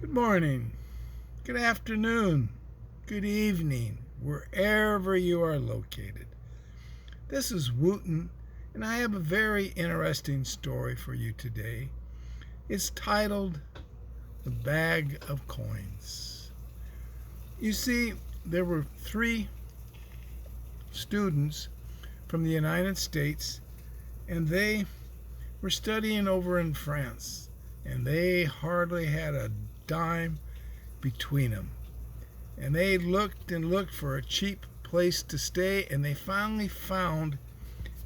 Good morning, good afternoon, good evening, wherever you are located. This is Wooten, and I have a very interesting story for you today. It's titled The Bag of Coins. You see, there were three students from the United States, and they were studying over in France, and they hardly had a dime between them. And they looked and looked for a cheap place to stay, and they finally found,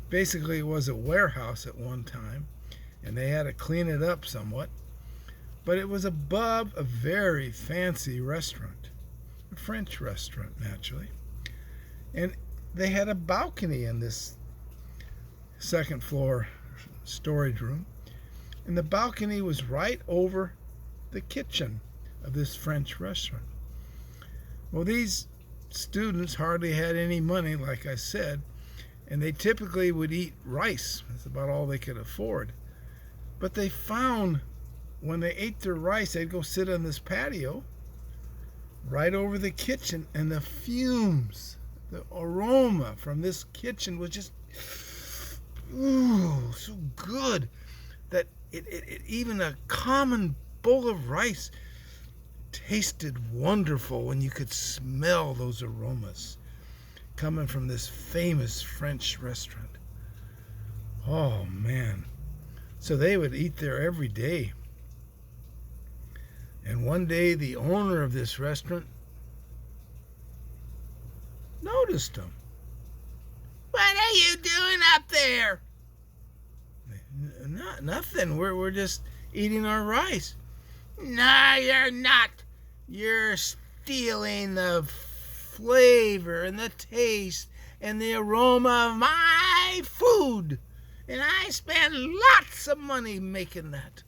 basically it was a warehouse at one time, and they had to clean it up somewhat, but it was above a very fancy restaurant, a French restaurant naturally. And they had a balcony in this second floor storage room, and the balcony was right over the kitchen of this French restaurant. Well, these students hardly had any money, like I said, and they typically would eat rice. That's about all they could afford. But they found when they ate their rice, they'd go sit on this patio right over the kitchen, and the fumes, the aroma from this kitchen was just, ooh, so good that it even a common bowl of rice tasted wonderful when you could smell those aromas coming from this famous French restaurant. Oh man. So they would eat there every day. And one day the owner of this restaurant noticed them. "What are you doing up there?" Nothing. We're just eating our rice." "No, you're not. You're stealing the flavor and the taste and the aroma of my food. And I spend lots of money making that."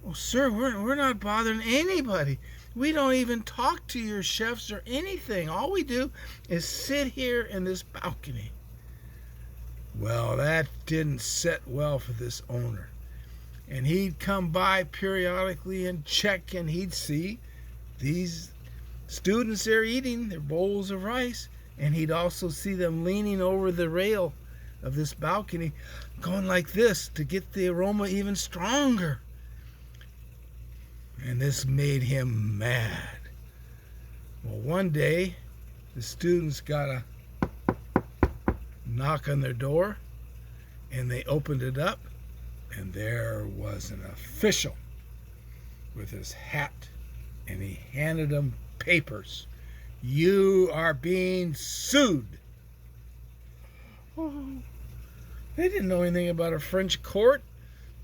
"Oh, sir, we're not bothering anybody. We don't even talk to your chefs or anything. All we do is sit here in this balcony." Well, that didn't set well for this owner. And he'd come by periodically and check, and he'd see these students there eating their bowls of rice, and he'd also see them leaning over the rail of this balcony, going like this to get the aroma even stronger. And this made him mad. Well, one day, the students got a knock on their door, and they opened it up, and there was an official with his hat, and he handed them papers. "You are being sued." Oh, they didn't know anything about a French court.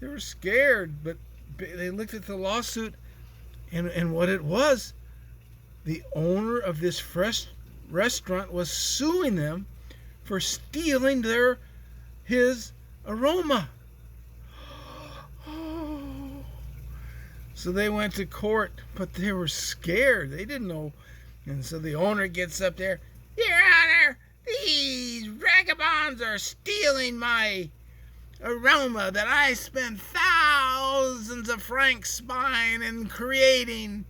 They were scared, but they looked at the lawsuit, and what it was, the owner of this fresh restaurant was suing them for stealing his aroma. So they went to court, but they were scared. They didn't know. And so the owner gets up there, "Your Honor, these vagabonds are stealing my aroma that I spent thousands of francs buying and creating."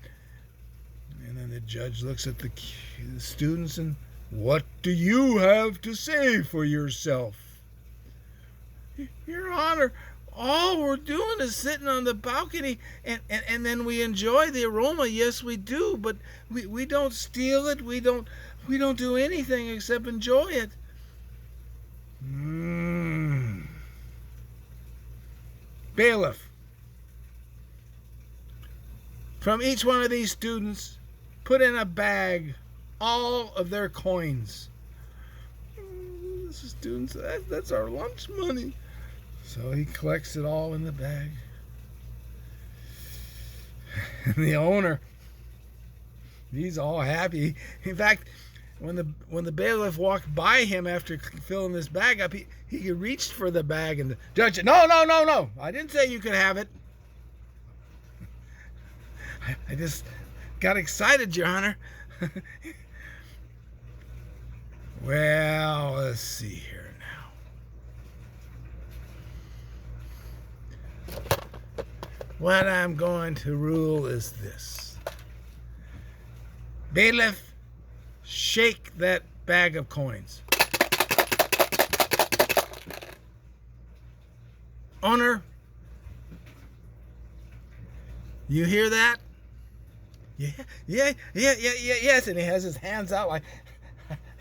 And then the judge looks at the students and, "What do you have to say for yourself?" "Your Honor, all we're doing is sitting on the balcony, and then we enjoy the aroma. Yes, we do, but we don't steal it. We don't do anything except enjoy it." Bailiff, from each one of these students, put in a bag all of their coins. This is students, that's our lunch money. So he collects it all in the bag. And the owner, he's all happy. In fact, when the bailiff walked by him after filling this bag up, he reached for the bag, and the judge said, "No, no, no, no. I didn't say you could have it. I just got excited, Your Honor." Well, let's see here now. What I'm going to rule is this. Bailiff, shake that bag of coins. Owner, you hear that? Yes. And he has his hands out like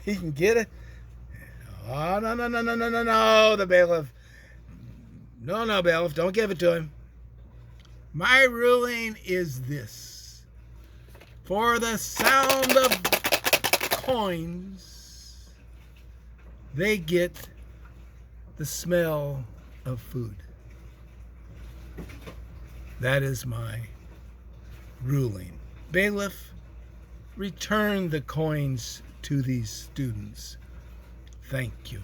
he can get it. Oh, no, the bailiff. No, bailiff, don't give it to him. My ruling is this. For the sound of coins, they get the smell of food. That is my ruling. Bailiff, return the coins to these students. Thank you.